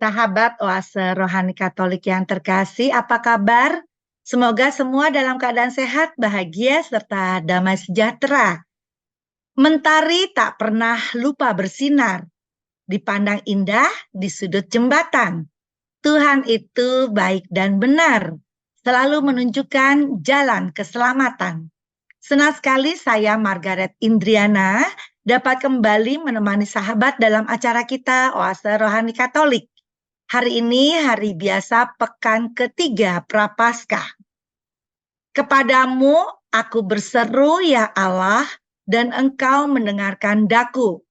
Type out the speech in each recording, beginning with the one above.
Sahabat Oase Rohani Katolik yang terkasih, apa kabar? Semoga semua dalam keadaan sehat, bahagia, serta damai sejahtera. Mentari tak pernah lupa bersinar, dipandang indah di sudut jembatan. Tuhan itu baik dan benar, selalu menunjukkan jalan keselamatan. Senang sekali saya, Margaret Indriana, dapat kembali menemani sahabat dalam acara kita Oase Rohani Katolik. Hari ini hari biasa pekan ketiga Prapaskah. Kepadamu aku berseru ya Allah, dan engkau mendengarkan daku.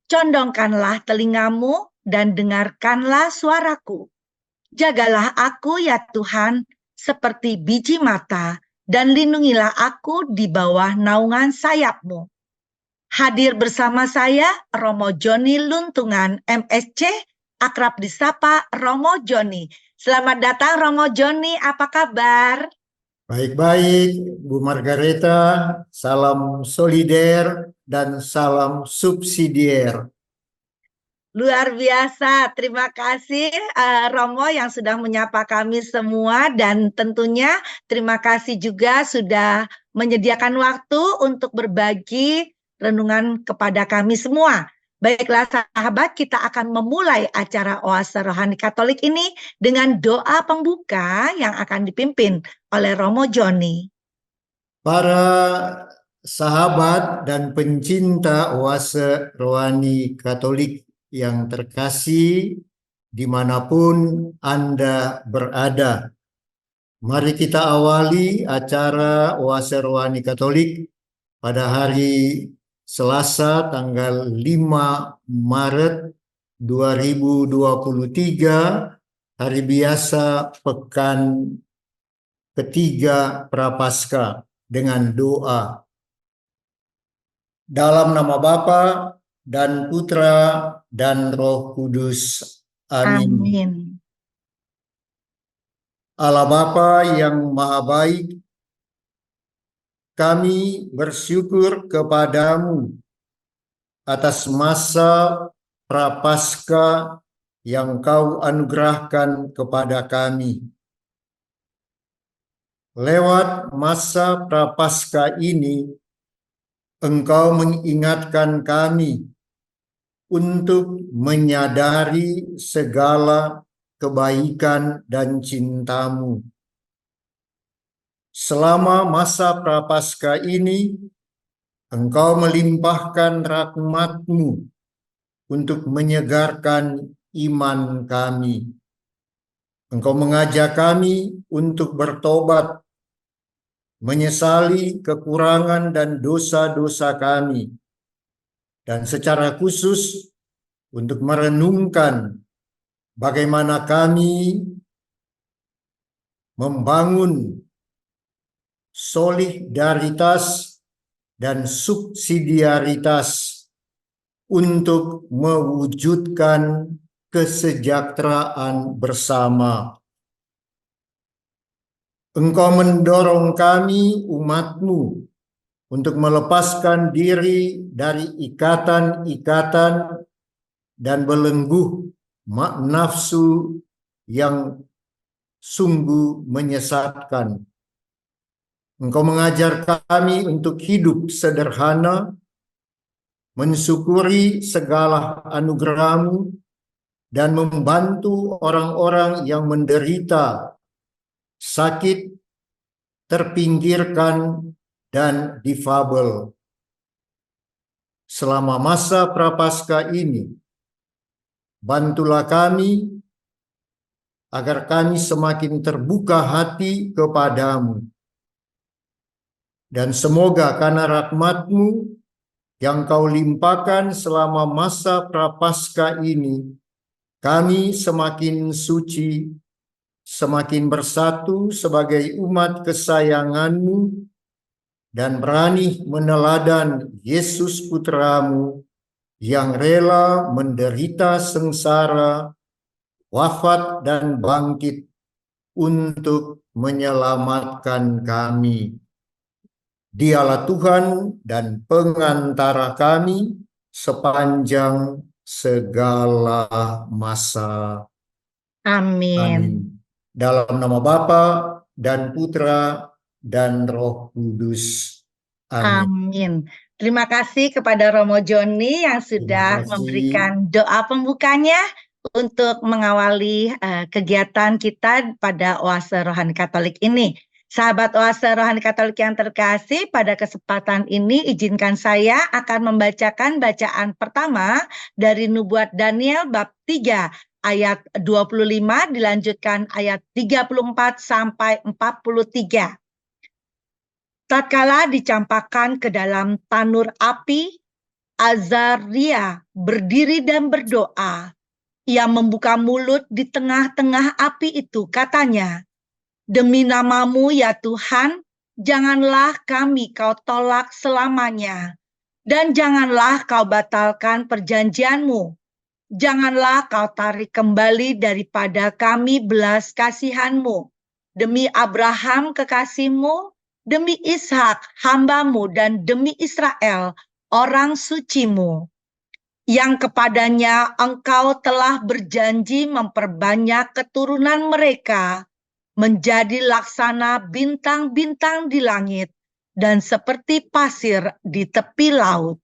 Condongkanlah telingamu dan dengarkanlah suaraku. Jagalah aku ya Tuhan seperti biji mata, dan lindungilah aku di bawah naungan sayap-Mu. Hadir bersama saya Romo Joni Luntungan MSC, akrab disapa Romo Joni. Selamat datang Romo Joni, apa kabar? Baik-baik, Bu Margareta, salam solider dan salam subsidier. Luar biasa, terima kasih Romo yang sudah menyapa kami semua, dan tentunya terima kasih juga sudah menyediakan waktu untuk berbagi renungan kepada kami semua. Baiklah sahabat, kita akan memulai acara Oase Rohani Katolik ini dengan doa pembuka yang akan dipimpin oleh Romo Joni. Para sahabat dan pencinta Oase Rohani Katolik yang terkasih dimanapun Anda berada, mari kita awali acara Oase Rohani Katolik pada hari Selasa tanggal 5 Maret 2023, hari biasa pekan ketiga Prapaskah, dengan doa. Dalam nama Bapa dan Putra dan Roh Kudus. Amin. Amin. Allah Bapa yang Maha Baik, kami bersyukur kepadamu atas masa Prapaskah yang Kau anugerahkan kepada kami. Lewat masa Prapaskah ini, Engkau mengingatkan kami untuk menyadari segala kebaikan dan cinta-Mu. Selama masa Prapaskah ini, Engkau melimpahkan rahmat-Mu untuk menyegarkan iman kami. Engkau mengajak kami untuk bertobat, menyesali kekurangan dan dosa-dosa kami, dan secara khusus untuk merenungkan bagaimana kami membangun solidaritas dan subsidiaritas untuk mewujudkan kesejahteraan bersama. Engkau mendorong kami, umat-Mu, untuk melepaskan diri dari ikatan-ikatan dan belenggu nafsu yang sungguh menyesatkan. Engkau mengajar kami untuk hidup sederhana, mensyukuri segala anugerah-Mu, dan membantu orang-orang yang menderita, sakit, terpinggirkan, dan difabel. Selama masa Prapaskah ini, bantulah kami agar kami semakin terbuka hati kepadamu. Dan semoga karena rahmat-Mu yang Kau limpahkan selama masa Prapaskah ini, kami semakin suci, semakin bersatu sebagai umat kesayangan-Mu, dan berani meneladan Yesus Putra-Mu yang rela menderita sengsara, wafat dan bangkit untuk menyelamatkan kami. Dialah Tuhan dan pengantara kami sepanjang segala masa. Amin. Amin. Dalam nama Bapa dan Putra dan Roh Kudus. Amin. Amin. Terima kasih kepada Romo Joni yang Terima sudah kasih. memberikan doa pembukanya untuk mengawali kegiatan kita pada Oase Rohani Katolik ini. Sahabat Oase Rohani Katolik yang terkasih, pada kesempatan ini izinkan saya akan membacakan bacaan pertama dari Nubuat Daniel bab 3 ayat 25 dilanjutkan ayat 34 sampai 43. Tatkala dicampakkan ke dalam tanur api, Azaria berdiri dan berdoa. Ia membuka mulut di tengah-tengah api itu, katanya, "Demi namamu ya Tuhan, janganlah kami kau tolak selamanya, dan janganlah kau batalkan perjanjianmu. Janganlah kau tarik kembali daripada kami belas kasihanmu. Demi Abraham kekasihmu, demi Ishak hambamu, dan demi Israel orang sucimu, yang kepadanya engkau telah berjanji memperbanyak keturunan mereka, menjadi laksana bintang-bintang di langit dan seperti pasir di tepi laut.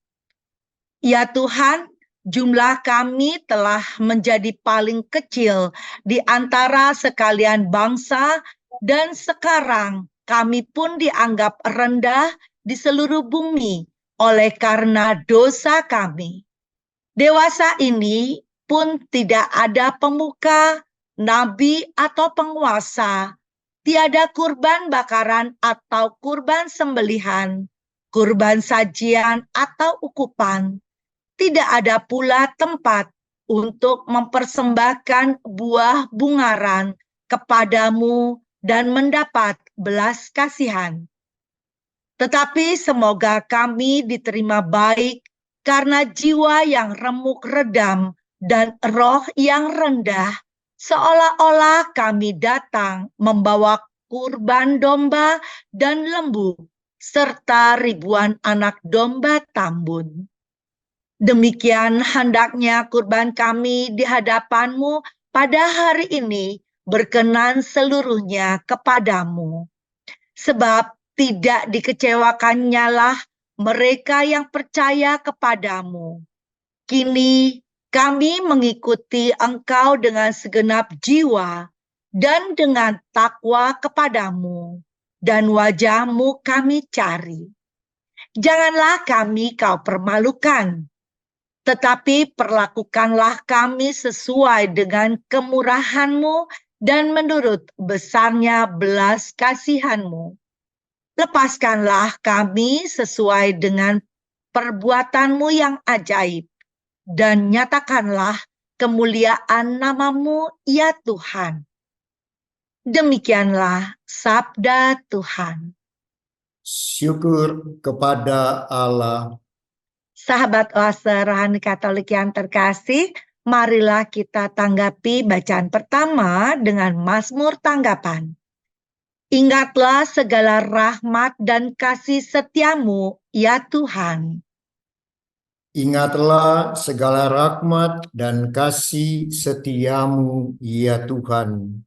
Ya Tuhan, jumlah kami telah menjadi paling kecil di antara sekalian bangsa, dan sekarang kami pun dianggap rendah di seluruh bumi oleh karena dosa kami. Dewasa ini pun tidak ada pemuka, nabi, atau penguasa, tiada kurban bakaran atau kurban sembelihan, kurban sajian atau ukupan. Tidak ada pula tempat untuk mempersembahkan buah bungaran kepadamu dan mendapat belas kasihan. Tetapi semoga kami diterima baik karena jiwa yang remuk redam dan roh yang rendah, seolah-olah kami datang membawa kurban domba dan lembu, serta ribuan anak domba tambun. Demikian hendaknya kurban kami di hadapanmu pada hari ini berkenan seluruhnya kepadamu. Sebab tidak dikecewakannya lah mereka yang percaya kepadamu. Kini kami mengikuti engkau dengan segenap jiwa dan dengan takwa kepadamu, dan wajahmu kami cari. Janganlah kami kau permalukan, tetapi perlakukanlah kami sesuai dengan kemurahan-Mu dan menurut besarnya belas kasihan-Mu. Lepaskanlah kami sesuai dengan perbuatan-Mu yang ajaib, dan nyatakanlah kemuliaan nama-Mu, ya Tuhan. Demikianlah sabda Tuhan. Syukur kepada Allah. Sahabat Oase Rohani Katolik yang terkasih, marilah kita tanggapi bacaan pertama dengan Mazmur tanggapan. Ingatlah segala rahmat dan kasih setiamu, ya Tuhan. Ingatlah segala rahmat dan kasih setiamu, ya Tuhan.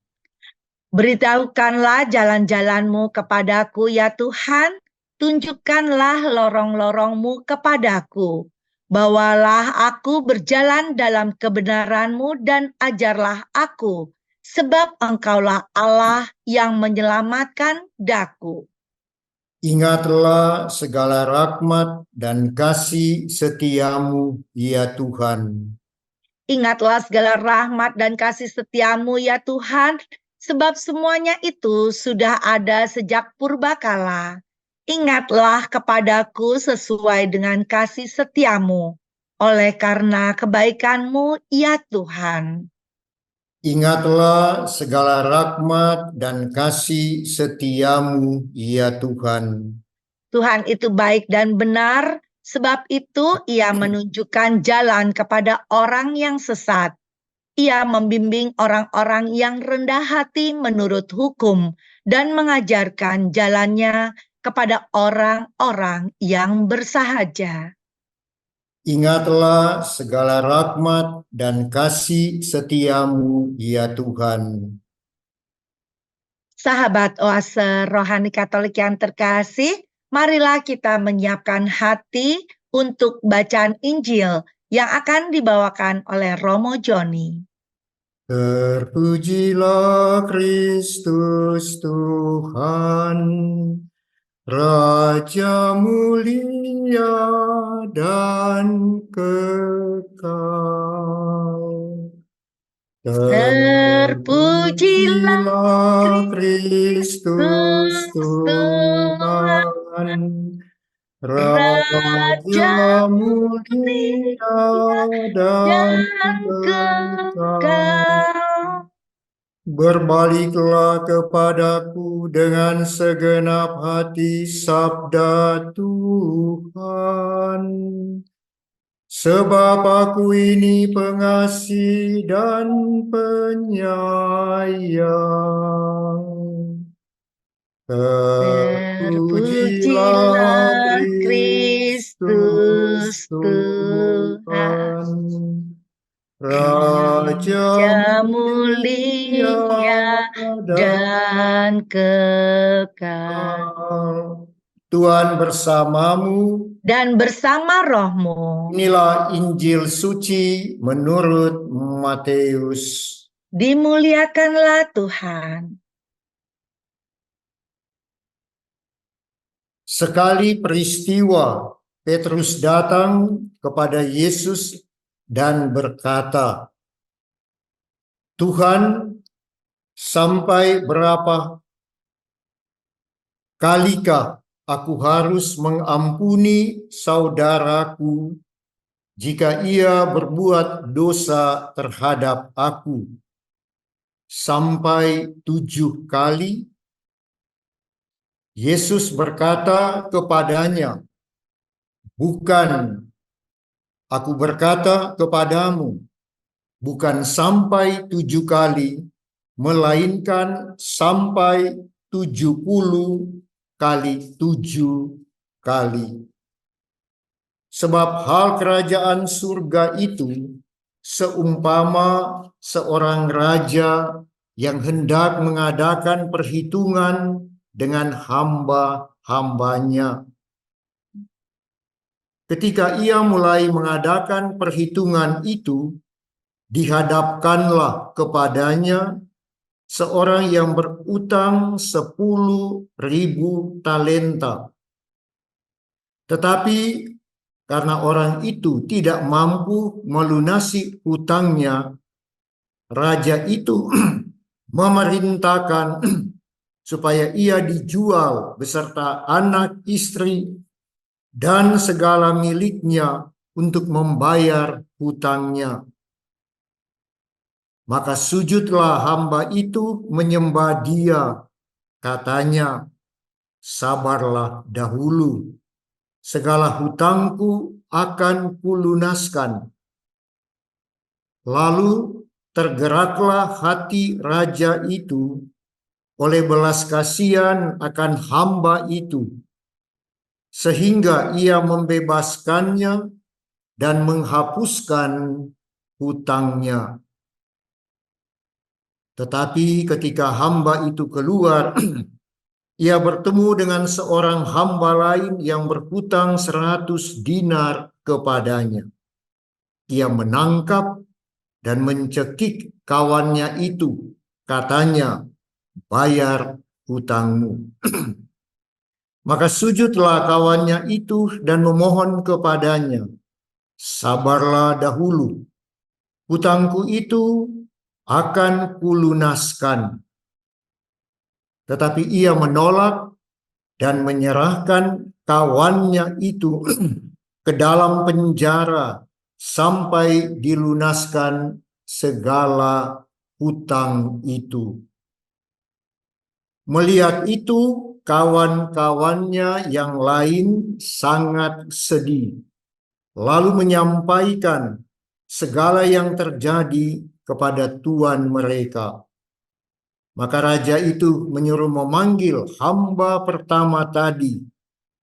Beritahukanlah jalan-jalanmu kepadaku, ya Tuhan. Tunjukkanlah lorong-lorongmu kepadaku. Bawalah aku berjalan dalam kebenaranmu dan ajarlah aku, sebab engkaulah Allah yang menyelamatkan daku. Ingatlah segala rahmat dan kasih setiamu, ya Tuhan. Ingatlah segala rahmat dan kasih setiamu, ya Tuhan, sebab semuanya itu sudah ada sejak purbakala. Ingatlah kepadaku sesuai dengan kasih setiamu, oleh karena kebaikanmu, ya Tuhan. Ingatlah segala rahmat dan kasih setiamu, ya Tuhan. Tuhan itu baik dan benar, sebab itu Ia menunjukkan jalan kepada orang yang sesat. Ia membimbing orang-orang yang rendah hati menurut hukum dan mengajarkan jalannya kepada orang-orang yang bersahaja. Ingatlah segala rahmat dan kasih setiamu, ya Tuhan. Sahabat Oase Rohani Katolik yang terkasih, marilah kita menyiapkan hati untuk bacaan Injil yang akan dibawakan oleh Romo Joni. Terpujilah Kristus Tuhan, Raja mulia dan kekal. Terpujilah Terpujilah Kristus Tuhan, Tuhan, Raja Raja mulia mulia dan dan kekal. kekal. Berbaliklah kepadaku dengan segenap hati, sabda Tuhan. Sebab aku ini pengasih dan penyayang. Terpujilah Terpujilah Kristus Kristus Tuhan, Tuhan, Raja Raja mulia mulia dan kekal. Tuhan bersamamu. Dan bersama rohmu. Inilah Injil suci menurut Matius. Dimuliakanlah Tuhan. Sekali peristiwa, Petrus datang kepada Yesus dan berkata, "Tuhan, sampai berapa kalikah aku harus mengampuni saudaraku jika ia berbuat dosa terhadap aku? Sampai 7 kali?" Yesus berkata kepadanya, "Bukan, aku berkata kepadamu, bukan sampai 7 kali, melainkan sampai 70 kali 7 kali. Sebab hal kerajaan surga itu seumpama seorang raja yang hendak mengadakan perhitungan dengan hamba-hambanya. Ketika ia mulai mengadakan perhitungan itu, dihadapkanlah kepadanya seorang yang berutang 10.000 talenta. Tetapi karena orang itu tidak mampu melunasi hutangnya, raja itu memerintahkan supaya ia dijual beserta anak, istri, dan segala miliknya untuk membayar hutangnya. Maka sujudlah hamba itu menyembah dia, katanya, "Sabarlah dahulu, segala hutangku akan kulunaskan." Lalu tergeraklah hati raja itu oleh belas kasihan akan hamba itu, sehingga ia membebaskannya dan menghapuskan hutangnya. Tetapi ketika hamba itu keluar, ia bertemu dengan seorang hamba lain yang berhutang 100 dinar kepadanya. Ia menangkap dan mencekik kawannya itu, katanya, "Bayar hutangmu." Maka sujudlah kawannya itu dan memohon kepadanya, "Sabarlah dahulu, hutangku itu akan kulunaskan." Tetapi ia menolak dan menyerahkan kawannya itu ke dalam penjara sampai dilunaskan segala hutang itu. Melihat itu, kawan-kawannya yang lain sangat sedih, lalu menyampaikan segala yang terjadi kepada tuan mereka. Maka raja itu menyuruh memanggil hamba pertama tadi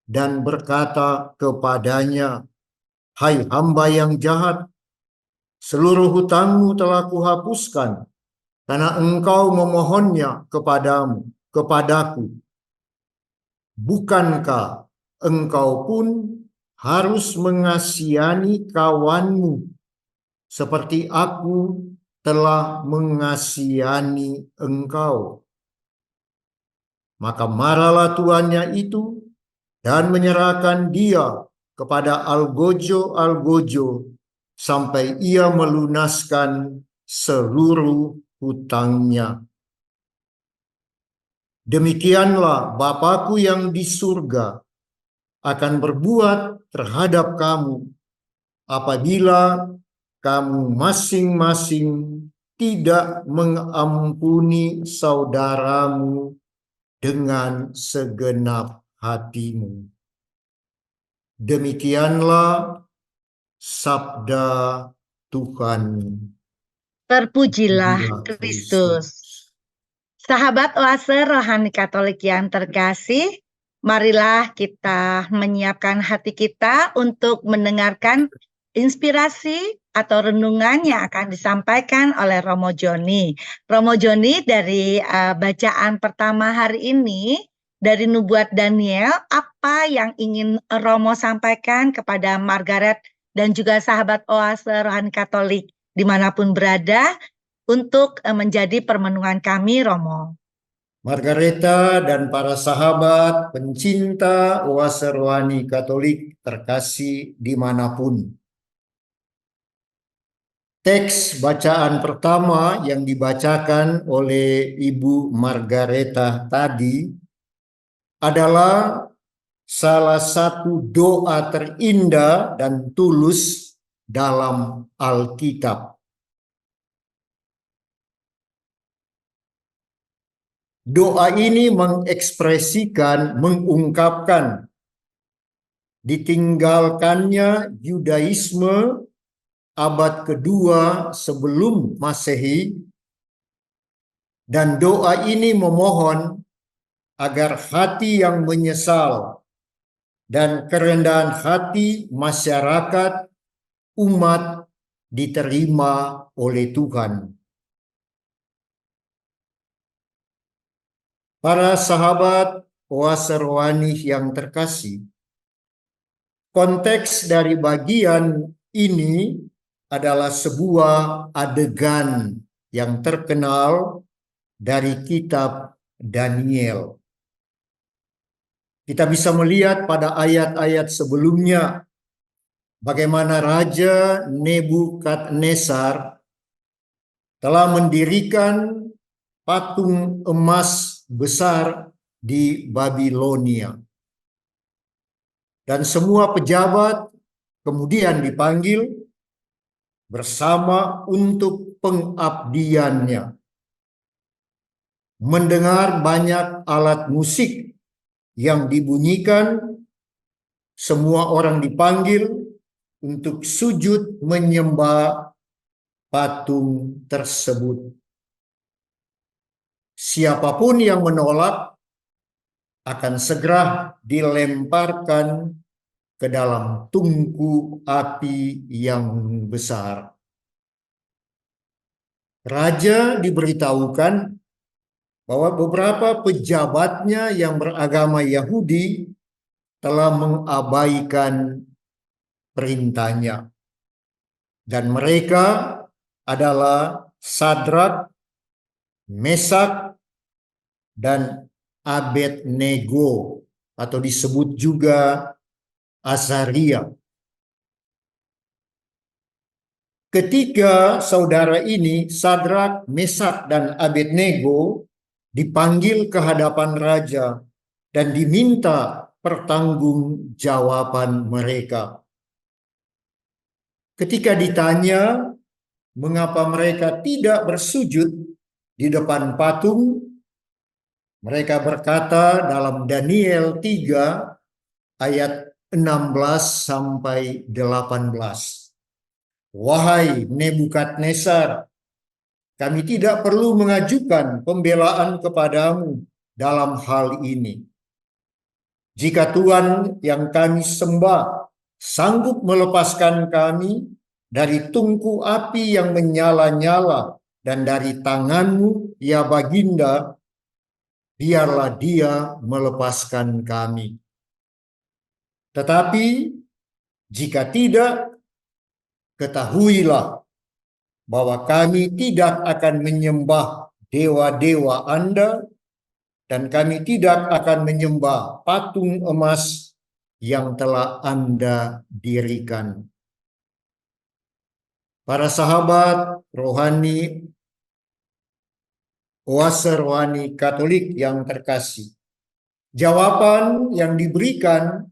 dan berkata kepadanya, hai hamba yang jahat, seluruh hutangmu telah kuhapuskan, karena engkau memohonnya kepadaku. Bukankah engkau pun harus mengasihani kawanmu seperti aku telah mengasihani engkau? Maka marahlah tuannya itu dan menyerahkan dia kepada algojo-algojo sampai ia melunaskan seluruh hutangnya. Demikianlah Bapakku yang di surga akan berbuat terhadap kamu apabila kamu masing-masing tidak mengampuni saudaramu dengan segenap hatimu. Demikianlah sabda Tuhan. Terpujilah Kristus. Sahabat Oase Rohani Katolik yang terkasih, marilah kita menyiapkan hati kita untuk mendengarkan inspirasi atau renungan yang akan disampaikan oleh Romo Joni. Romo Joni dari bacaan pertama hari ini dari Nubuat Daniel, apa yang ingin Romo sampaikan kepada Margaret dan juga sahabat Oase Rohani Katolik dimanapun berada, untuk menjadi permenungan kami, Romo. Margareta dan para sahabat pencinta Oase Rohani Katolik terkasih dimanapun. Teks bacaan pertama yang dibacakan oleh Ibu Margareta tadi adalah salah satu doa terindah dan tulus dalam Alkitab. Doa ini mengekspresikan, mengungkapkan ditinggalkannya Yudaisme abad kedua sebelum Masehi, dan doa ini memohon agar hati yang menyesal dan kerendahan hati masyarakat umat diterima oleh Tuhan. Para sahabat Oase Rohani yang terkasih, konteks dari bagian ini adalah sebuah adegan yang terkenal dari kitab Daniel. Kita bisa melihat pada ayat-ayat sebelumnya bagaimana Raja Nebukadnezar telah mendirikan patung emas besar di Babilonia. Dan semua pejabat kemudian dipanggil bersama untuk pengabdiannya. Mendengar banyak alat musik yang dibunyikan, semua orang dipanggil untuk sujud menyembah patung tersebut. Siapapun yang menolak akan segera dilemparkan ke dalam tungku api yang besar. Raja diberitahukan bahwa beberapa pejabatnya yang beragama Yahudi telah mengabaikan perintahnya. Dan mereka adalah Sadrak, Mesak, dan Abednego, atau disebut juga Azaria. Ketiga saudara ini, Sadrak, Mesak, dan Abednego, dipanggil ke hadapan raja dan diminta pertanggungjawaban mereka. Ketika ditanya mengapa mereka tidak bersujud di depan patung, mereka berkata dalam Daniel 3 ayat 16 sampai 18. Wahai Nebukadnezar, kami tidak perlu mengajukan pembelaan kepadamu dalam hal ini. Jika Tuhan yang kami sembah sanggup melepaskan kami dari tungku api yang menyala-nyala, dan dari tangan-Mu, ya Baginda, biarlah Dia melepaskan kami. Tetapi jika tidak, ketahuilah bahwa kami tidak akan menyembah dewa-dewa Anda, dan kami tidak akan menyembah patung emas yang telah Anda dirikan. Para sahabat rohani, oase rohani Katolik yang terkasih, jawaban yang diberikan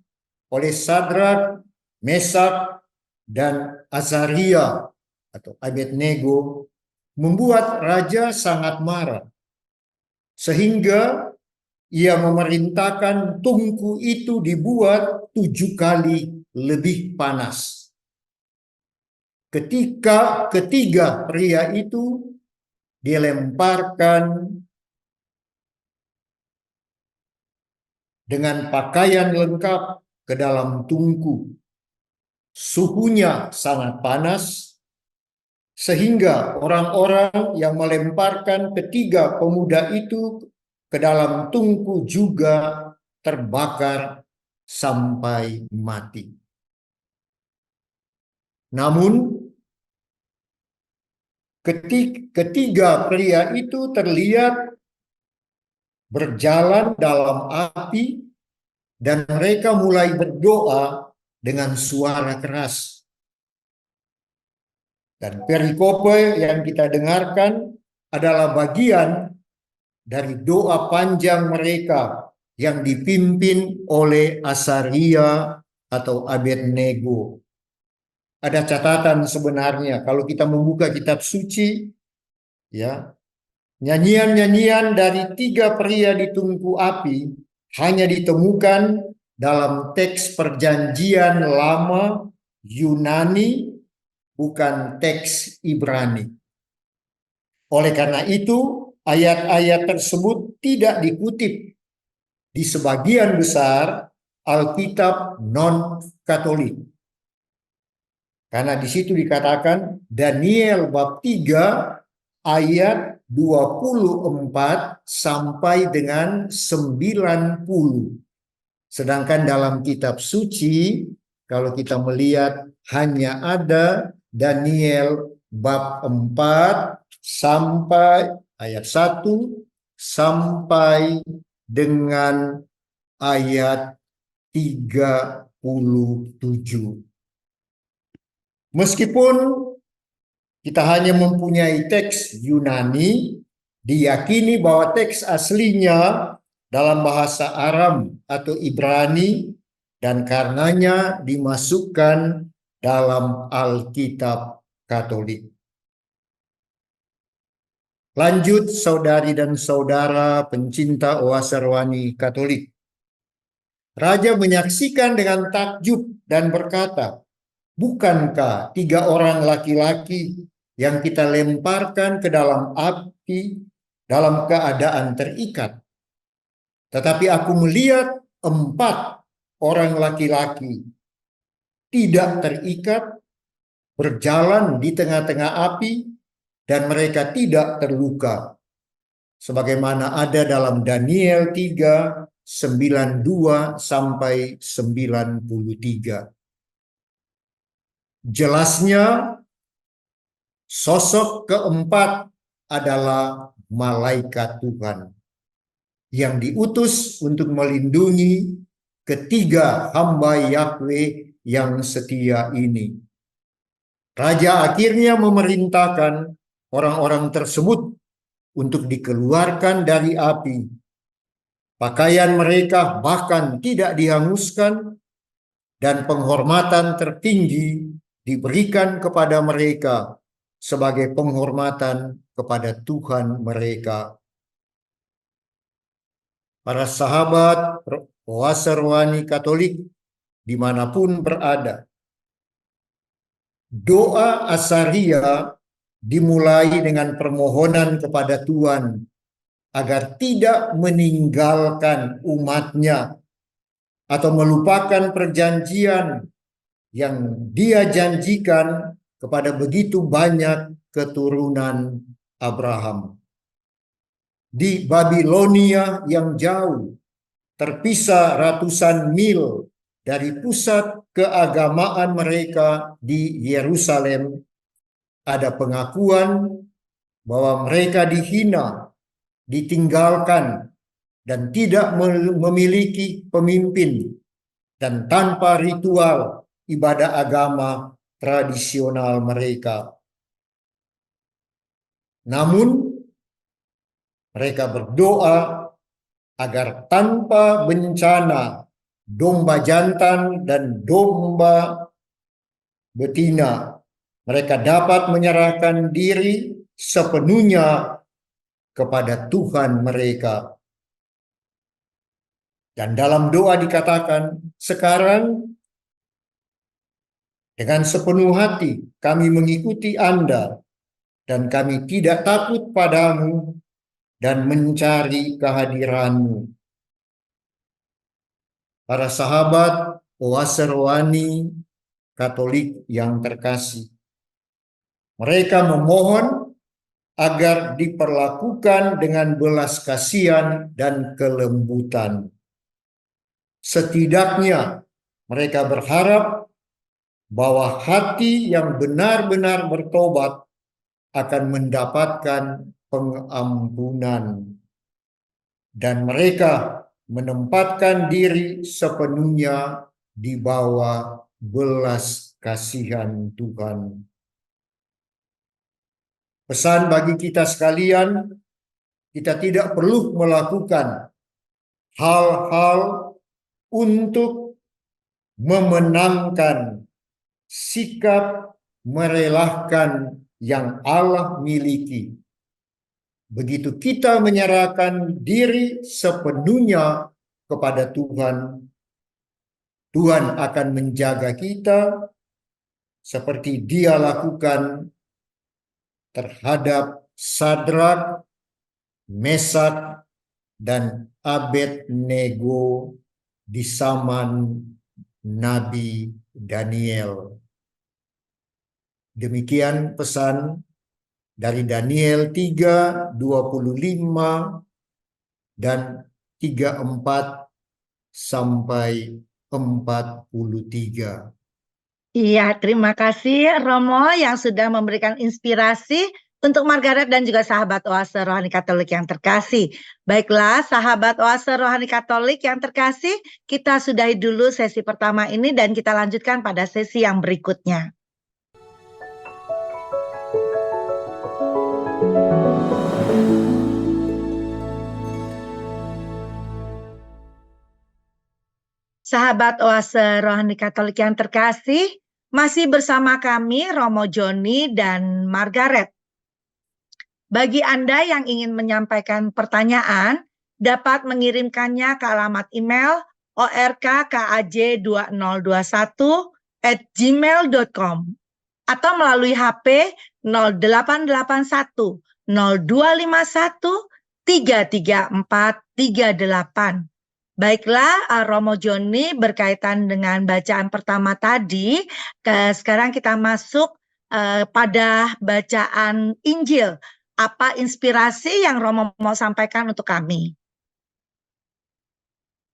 oleh Sadrak, Mesak, dan Azaria atau Abednego membuat raja sangat marah, sehingga ia memerintahkan tungku itu dibuat 7 kali lebih panas. Ketika ketiga pria itu dilemparkan dengan pakaian lengkap ke dalam tungku, suhunya sangat panas, sehingga orang-orang yang melemparkan ketiga pemuda itu ke dalam tungku juga terbakar sampai mati. Namun ketiga pria itu terlihat berjalan dalam api, dan mereka mulai berdoa dengan suara keras. Dan perikope yang kita dengarkan adalah bagian dari doa panjang mereka yang dipimpin oleh Azaria atau Abednego. Ada catatan sebenarnya kalau kita membuka kitab suci, ya, nyanyian-nyanyian dari 3 pria di tungku api hanya ditemukan dalam teks Perjanjian Lama Yunani, bukan teks Ibrani. Oleh karena itu, ayat-ayat tersebut tidak dikutip di sebagian besar Alkitab non-Katolik. Karena di situ dikatakan Daniel bab 3 ayat 24 sampai dengan 90. Sedangkan dalam kitab suci, kalau kita melihat, hanya ada Daniel bab 4 sampai ayat 1 sampai dengan ayat 37. Meskipun kita hanya mempunyai teks Yunani, diyakini bahwa teks aslinya dalam bahasa Aram atau Ibrani, dan karenanya dimasukkan dalam Alkitab Katolik. Lanjut, saudari dan saudara pencinta oase rohani Katolik. Raja menyaksikan dengan takjub dan berkata, "Bukankah 3 orang laki-laki yang kita lemparkan ke dalam api dalam keadaan terikat? Tetapi aku melihat 4 orang laki-laki tidak terikat, berjalan di tengah-tengah api, dan mereka tidak terluka, sebagaimana ada dalam Daniel 3, 92 sampai 93. Jelasnya, sosok keempat adalah malaikat Tuhan yang diutus untuk melindungi ketiga hamba Yahweh yang setia ini. Raja akhirnya memerintahkan orang-orang tersebut untuk dikeluarkan dari api. Pakaian mereka bahkan tidak dihanguskan, dan penghormatan tertinggi diberikan kepada mereka sebagai penghormatan kepada Tuhan mereka. Para sahabat oase rohani Katolik dimanapun berada, doa Azaria dimulai dengan permohonan kepada Tuhan agar tidak meninggalkan umatnya atau melupakan perjanjian yang Dia janjikan kepada begitu banyak keturunan Abraham. Di Babilonia yang jauh, terpisah ratusan mil dari pusat keagamaan mereka di Yerusalem, ada pengakuan bahwa mereka dihina, ditinggalkan, dan tidak memiliki pemimpin, dan tanpa ritual ibadah agama tradisional mereka. Namun, mereka berdoa agar tanpa bencana domba jantan dan domba betina, mereka dapat menyerahkan diri sepenuhnya kepada Tuhan mereka. Dan dalam doa dikatakan, sekarang dengan sepenuh hati kami mengikuti Anda, dan kami tidak takut padamu dan mencari kehadiran-Mu. Para sahabat oase rohani Katolik yang terkasih, mereka memohon agar diperlakukan dengan belas kasihan dan kelembutan. Setidaknya mereka berharap bahwa hati yang benar-benar bertobat akan mendapatkan pengampunan, dan mereka menempatkan diri sepenuhnya di bawah belas kasihan Tuhan. Pesan bagi kita sekalian, kita tidak perlu melakukan hal-hal untuk memenangkan sikap merelakan yang Allah miliki. Begitu kita menyerahkan diri sepenuhnya kepada Tuhan, Tuhan akan menjaga kita seperti Dia lakukan terhadap Sadrak, Mesak, dan Abednego di zaman Nabi Daniel. Demikian pesan dari Daniel 3:25 dan 34 sampai 43. Iya, terima kasih Romo yang sudah memberikan inspirasi untuk Margaret dan juga sahabat Oase Rohani Katolik yang terkasih. Baiklah, sahabat Oase Rohani Katolik yang terkasih, kita sudahi dulu sesi pertama ini dan kita lanjutkan pada sesi yang berikutnya. Sahabat Oase Rohani Katolik yang terkasih, masih bersama kami Romo Joni dan Margaret. Bagi Anda yang ingin menyampaikan pertanyaan, dapat mengirimkannya ke alamat email orkkaj2021@gmail.com atau melalui HP 0881 0251 33438. Baiklah, Romo Joni, berkaitan dengan bacaan pertama tadi, sekarang kita masuk pada bacaan Injil. Apa inspirasi yang Romo mau sampaikan untuk kami?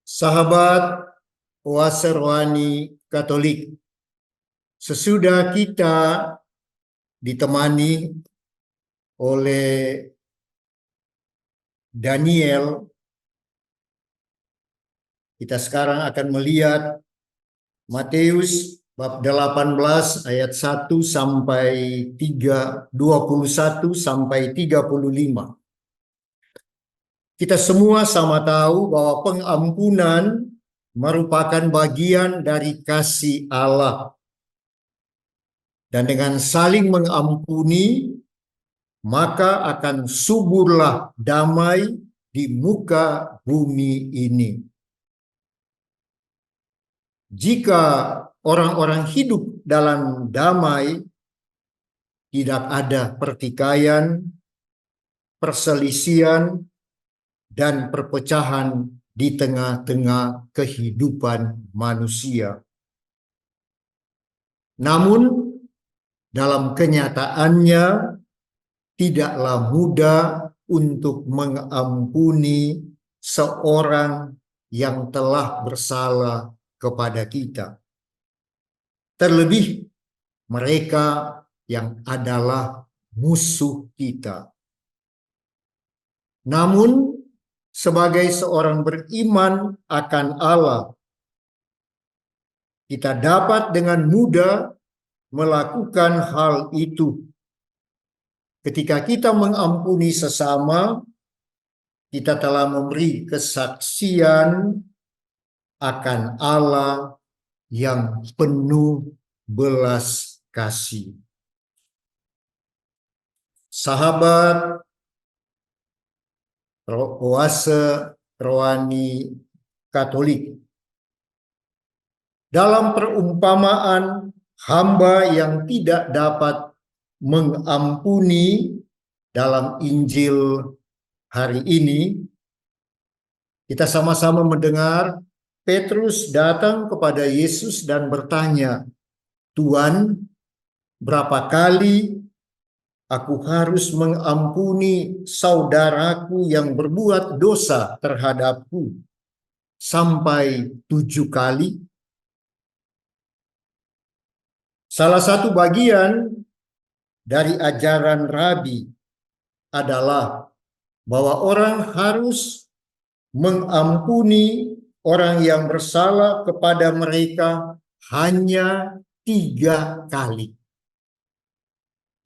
Sahabat Oase Rohani Katolik, sesudah kita ditemani oleh Daniel, kita sekarang akan melihat Matius bab 18 ayat 1 sampai 21 sampai 35. Kita semua sama tahu bahwa pengampunan merupakan bagian dari kasih Allah. Dan dengan saling mengampuni, maka akan suburlah damai di muka bumi ini. Jika orang-orang hidup dalam damai, tidak ada pertikaian, perselisihan, dan perpecahan di tengah-tengah kehidupan manusia. Namun dalam kenyataannya tidaklah mudah untuk mengampuni seorang yang telah bersalah kepada kita. Terlebih mereka yang adalah musuh kita. Namun sebagai seorang beriman akan Allah, kita dapat dengan mudah melakukan hal itu. Ketika kita mengampuni sesama, kita telah memberi kesaksian akan Allah yang penuh belas kasih. Sahabat oase rohani Katolik, dalam perumpamaan hamba yang tidak dapat mengampuni dalam Injil hari ini, kita sama-sama mendengar Petrus datang kepada Yesus dan bertanya, "Tuhan, berapa kali aku harus mengampuni saudaraku yang berbuat dosa terhadapku? Sampai 7 kali?" Salah satu bagian dari ajaran Rabi adalah bahwa orang harus mengampuni orang yang bersalah kepada mereka hanya 3 kali.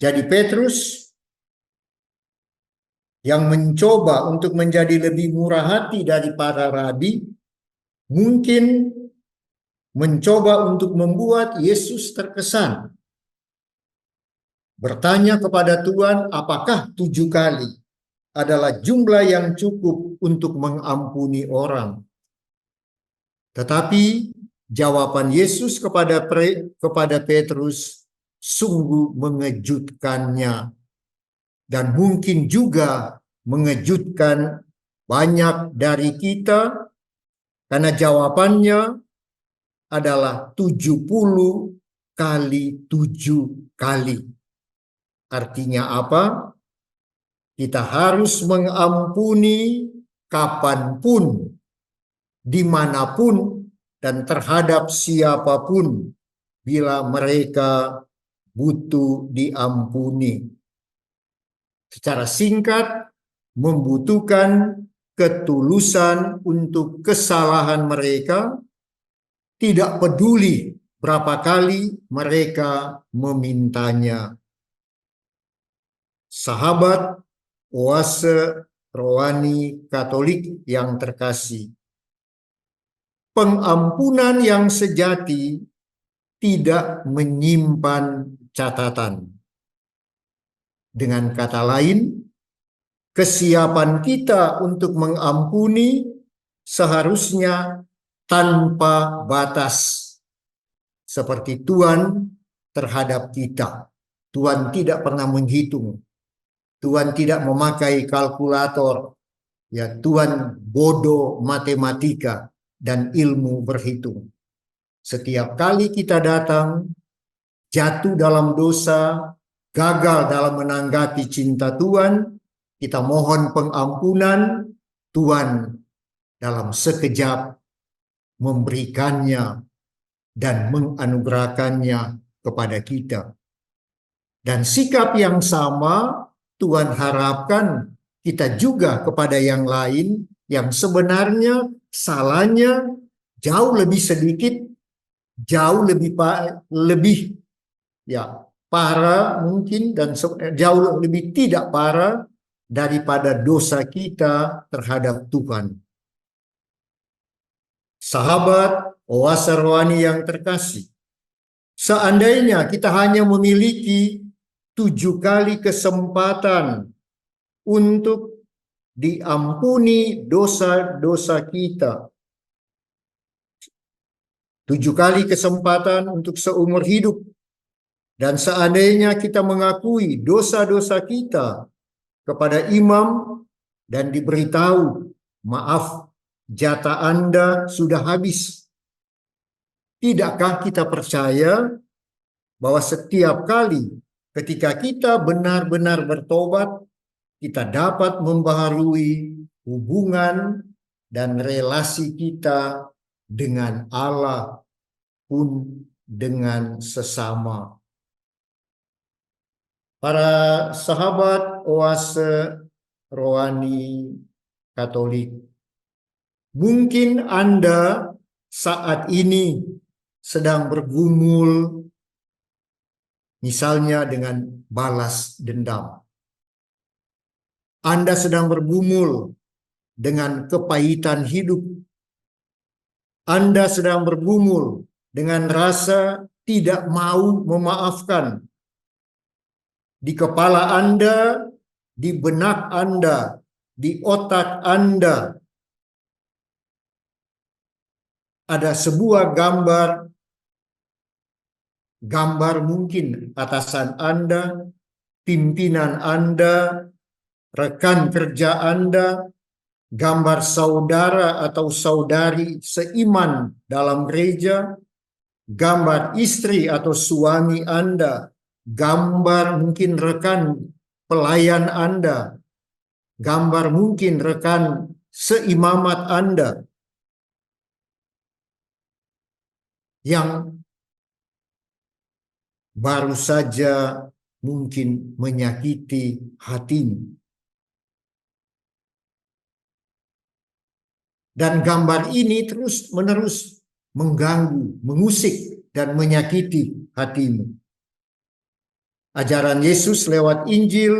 Jadi Petrus yang mencoba untuk menjadi lebih murah hati dari para rabi, mungkin mencoba untuk membuat Yesus terkesan. Bertanya kepada Tuhan, apakah 7 kali adalah jumlah yang cukup untuk mengampuni orang? Tetapi jawaban Yesus kepada Petrus sungguh mengejutkannya, dan mungkin juga mengejutkan banyak dari kita, karena jawabannya adalah 70 kali 7 kali. Artinya apa? Kita harus mengampuni kapanpun, dimanapun, dan terhadap siapapun bila mereka butuh diampuni. Secara singkat, membutuhkan ketulusan untuk kesalahan mereka, tidak peduli berapa kali mereka memintanya. Sahabat oase rohani Katolik yang terkasih, pengampunan yang sejati tidak menyimpan catatan. Dengan kata lain, kesiapan kita untuk mengampuni seharusnya tanpa batas, seperti Tuhan terhadap kita. Tuhan tidak pernah menghitung. Tuhan tidak memakai kalkulator. Ya, Tuhan bodoh matematika dan ilmu berhitung. Setiap kali kita datang, jatuh dalam dosa, gagal dalam menanggapi cinta Tuhan, kita mohon pengampunan, Tuhan dalam sekejap memberikannya dan menganugerahkannya kepada kita. Dan sikap yang sama Tuhan harapkan kita juga kepada yang lain yang sebenarnya salahnya jauh lebih sedikit, jauh lebih parah mungkin, dan jauh lebih tidak parah daripada dosa kita terhadap Tuhan. Sahabat oase rohani yang terkasih, seandainya kita hanya memiliki 7 kali kesempatan untuk diampuni dosa-dosa kita, 7 kali kesempatan untuk seumur hidup, dan seandainya kita mengakui dosa-dosa kita kepada imam dan diberitahu, maaf, jatah Anda sudah habis, tidakkah kita percaya bahwa setiap kali ketika kita benar-benar bertobat, kita dapat membaharui hubungan dan relasi kita dengan Allah pun dengan sesama. Para sahabat oase rohani Katolik, mungkin Anda saat ini sedang bergumul misalnya dengan balas dendam. Anda sedang bergumul dengan kepahitan hidup. Anda sedang bergumul dengan rasa tidak mau memaafkan. Di kepala Anda, di benak Anda, di otak Anda, ada sebuah gambar mungkin atasan Anda, pimpinan Anda, rekan kerja Anda, gambar saudara atau saudari seiman dalam gereja, gambar istri atau suami Anda, gambar mungkin rekan pelayan Anda, gambar mungkin rekan seimamat Anda yang baru saja mungkin menyakiti hatimu. Dan gambar ini terus-menerus mengganggu, mengusik, dan menyakiti hatimu. Ajaran Yesus lewat Injil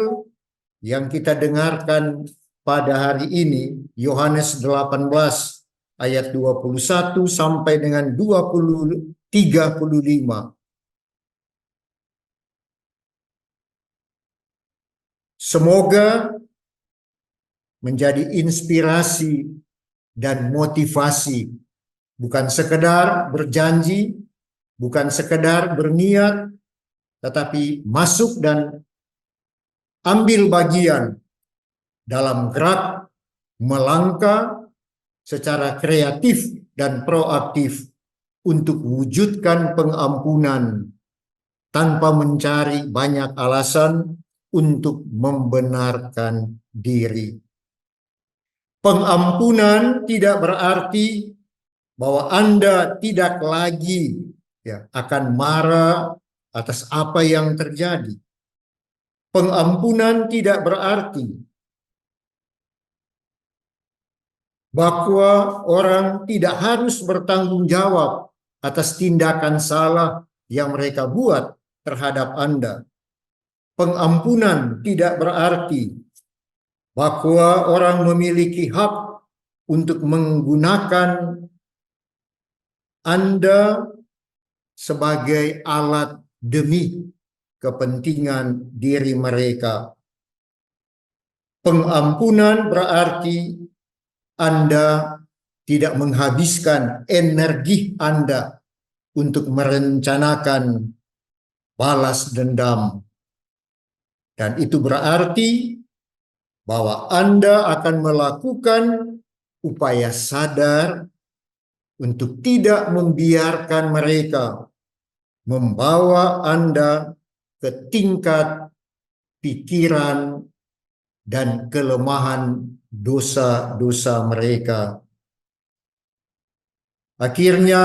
yang kita dengarkan pada hari ini, Yohanes 18 ayat 21 sampai dengan 35. Semoga menjadi inspirasi dan motivasi, bukan sekedar berjanji, bukan sekedar berniat, tetapi masuk dan ambil bagian dalam gerak melangkah secara kreatif dan proaktif untuk wujudkan pengampunan tanpa mencari banyak alasan untuk membenarkan diri. Pengampunan tidak berarti bahwa Anda tidak lagi akan marah atas apa yang terjadi. Pengampunan tidak berarti bahwa orang tidak harus bertanggung jawab atas tindakan salah yang mereka buat terhadap Anda. Pengampunan tidak berarti bahwa orang memiliki hak untuk menggunakan Anda sebagai alat demi kepentingan diri mereka. Pengampunan berarti Anda tidak menghabiskan energi Anda untuk merencanakan balas dendam. Dan itu berarti bahwa Anda akan melakukan upaya sadar untuk tidak membiarkan mereka membawa Anda ke tingkat pikiran dan kelemahan dosa-dosa mereka. Akhirnya,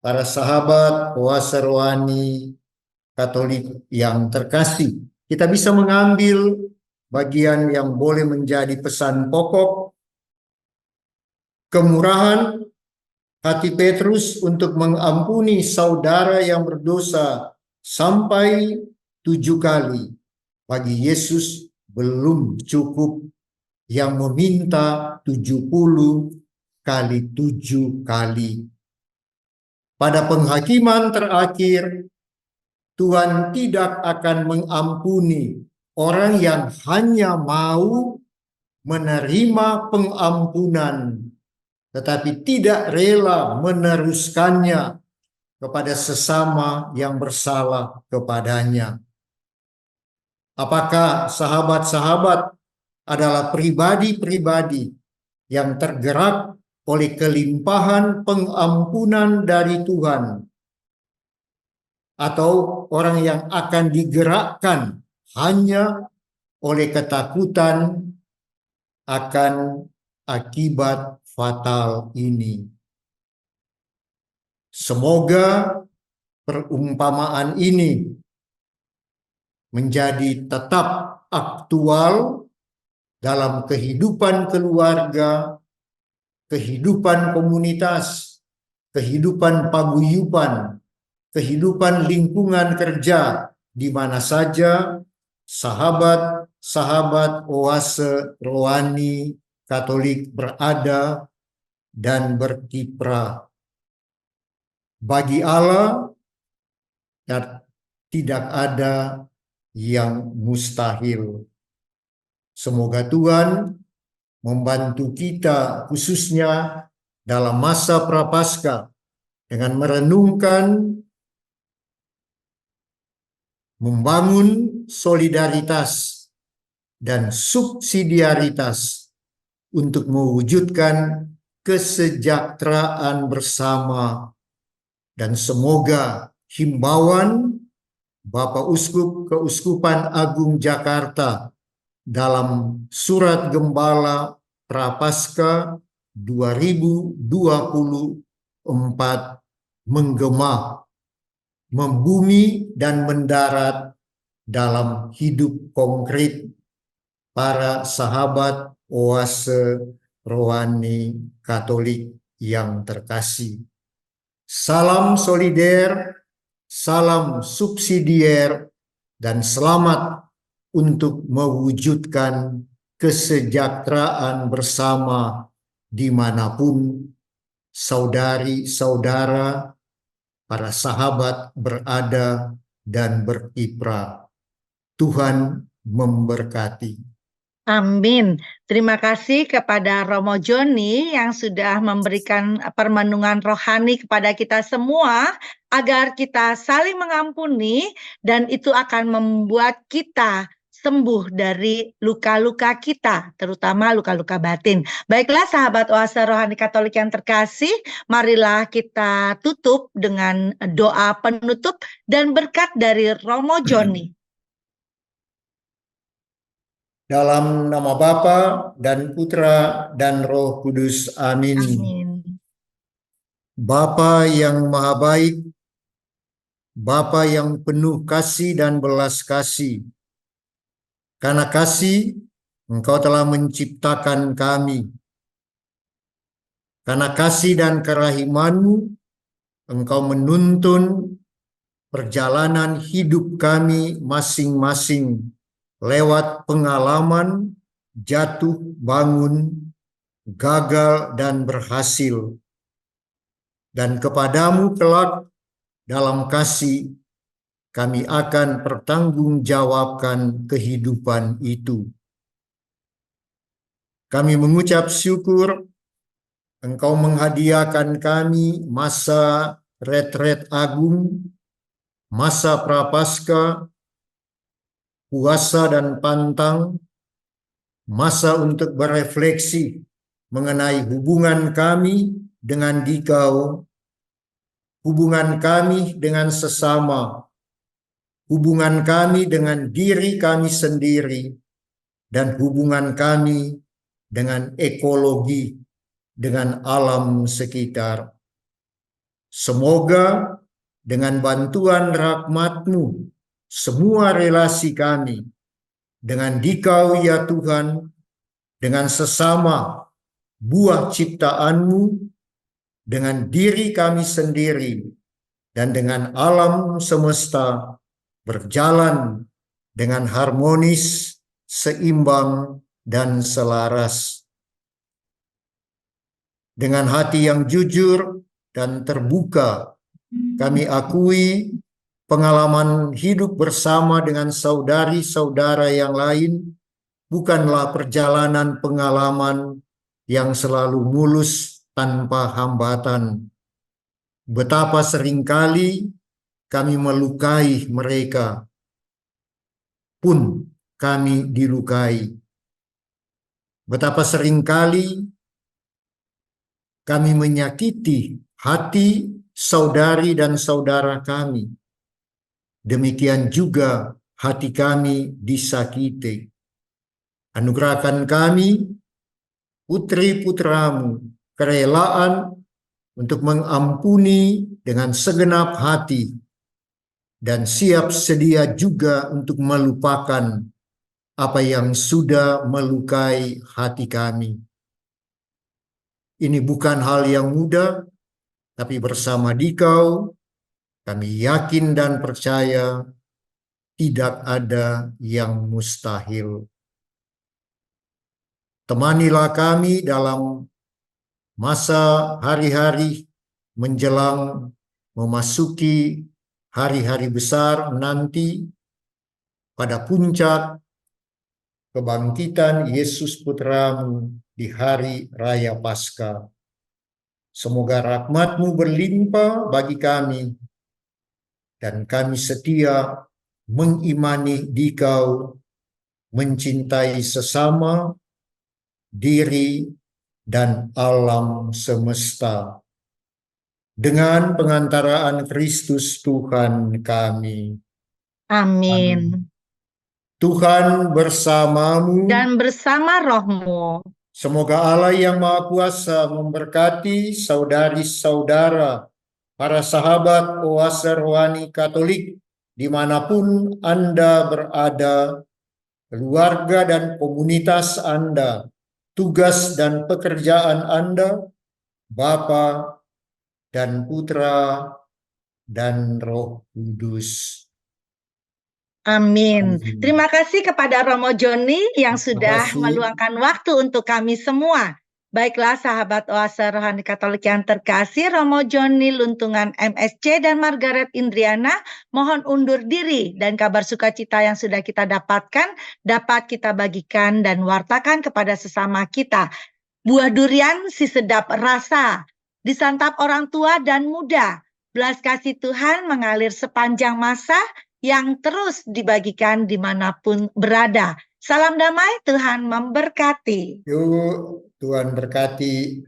para sahabat puasa rohani Katolik yang terkasih, kita bisa mengambil bagian yang boleh menjadi pesan pokok: kemurahan hati Petrus untuk mengampuni saudara yang berdosa sampai 7 kali. Bagi Yesus belum cukup yang meminta 70 kali 7 kali. Pada penghakiman terakhir, Tuhan tidak akan mengampuni orang yang hanya mau menerima pengampunan, tetapi tidak rela meneruskannya kepada sesama yang bersalah kepadanya. Apakah sahabat-sahabat adalah pribadi-pribadi yang tergerak oleh kelimpahan pengampunan dari Tuhan atau orang yang akan digerakkan hanya oleh ketakutan akan akibat fatal ini. Semoga perumpamaan ini menjadi tetap aktual dalam kehidupan keluarga, kehidupan komunitas, kehidupan paguyuban, kehidupan lingkungan kerja, di mana saja sahabat-sahabat oase rohani Katolik berada dan berkiprah. Bagi Allah tidak ada yang mustahil. Semoga Tuhan membantu kita khususnya dalam masa Prapaskah dengan merenungkan, membangun solidaritas dan subsidiaritas untuk mewujudkan kesejahteraan bersama, dan semoga himbauan Bapak Uskup Keuskupan Agung Jakarta dalam Surat Gembala Prapaskah 2024 menggema, membumi dan mendarat dalam hidup konkret para sahabat oase rohani Katolik yang terkasih. Salam solider, salam subsidier, dan selamat untuk mewujudkan kesejahteraan bersama dimanapun saudari-saudara, para sahabat berada dan berkiprah. Tuhan memberkati. Amin. Terima kasih kepada Romo Joni yang sudah memberikan permenungan rohani kepada kita semua agar kita saling mengampuni dan itu akan membuat kita sembuh dari luka-luka kita, terutama luka-luka batin. Baiklah sahabat oase rohani Katolik yang terkasih, marilah kita tutup dengan doa penutup dan berkat dari Romo Joni. Dalam nama Bapa dan Putra dan Roh Kudus. Amin. Amin. Bapa yang maha baik, Bapa yang penuh kasih dan belas kasih, karena kasih Engkau telah menciptakan kami. Karena kasih dan kerahiman-Mu, Engkau menuntun perjalanan hidup kami masing-masing lewat pengalaman jatuh bangun, gagal dan berhasil. Dan kepadamu kelak dalam kasih kami akan pertanggungjawabkan kehidupan itu. Kami mengucap syukur Engkau menghadiahkan kami masa retret agung, masa prapaskah, puasa dan pantang, masa untuk berefleksi mengenai hubungan kami dengan Dikau, hubungan kami dengan sesama, hubungan kami dengan diri kami sendiri, dan hubungan kami dengan ekologi, dengan alam sekitar. Semoga dengan bantuan rahmat-Mu, semua relasi kami dengan Dikau ya Tuhan, dengan sesama buah ciptaan-Mu, dengan diri kami sendiri, dan dengan alam semesta berjalan dengan harmonis, seimbang, dan selaras. Dengan hati yang jujur dan terbuka, kami akui pengalaman hidup bersama dengan saudari-saudara yang lain bukanlah perjalanan pengalaman yang selalu mulus tanpa hambatan. Betapa seringkali kami melukai mereka, pun kami dilukai. Betapa seringkali kami menyakiti hati saudari dan saudara kami, demikian juga hati kami disakiti. Anugerahkan kami, putri-putramu, kerelaan untuk mengampuni dengan segenap hati dan siap sedia juga untuk melupakan apa yang sudah melukai hati kami. Ini bukan hal yang mudah, tapi bersama Dikau, kami yakin dan percaya tidak ada yang mustahil. Temanilah kami dalam masa hari-hari menjelang memasuki hari-hari besar nanti pada puncak kebangkitan Yesus Putramu di hari Raya Paskah. Semoga rahmat-Mu berlimpah bagi kami dan kami setia mengimani Dikau, mencintai sesama, diri, dan alam semesta. Dengan pengantaraan Kristus Tuhan kami. Amin. Tuhan bersamamu. Dan bersama rohmu. Semoga Allah yang Maha Kuasa memberkati saudari-saudara, para sahabat oase rohani Katolik, dimanapun Anda berada, keluarga dan komunitas Anda, tugas dan pekerjaan Anda, Bapa dan Putra dan Roh Kudus. Amin. Amin. Terima kasih kepada Romo Joni yang Terima sudah kasih. meluangkan waktu untuk kami semua. Baiklah sahabat oase rohani Katolik yang terkasih, Romo Joni Luntungan MSC dan Margaret Indriana mohon undur diri, dan kabar sukacita yang sudah kita dapatkan dapat kita bagikan dan wartakan kepada sesama kita. Buah durian si sedap rasa, disantap orang tua dan muda. Belas kasih Tuhan mengalir sepanjang masa yang terus dibagikan dimanapun berada. Salam damai, Tuhan memberkati. Yuk, Tuhan berkati.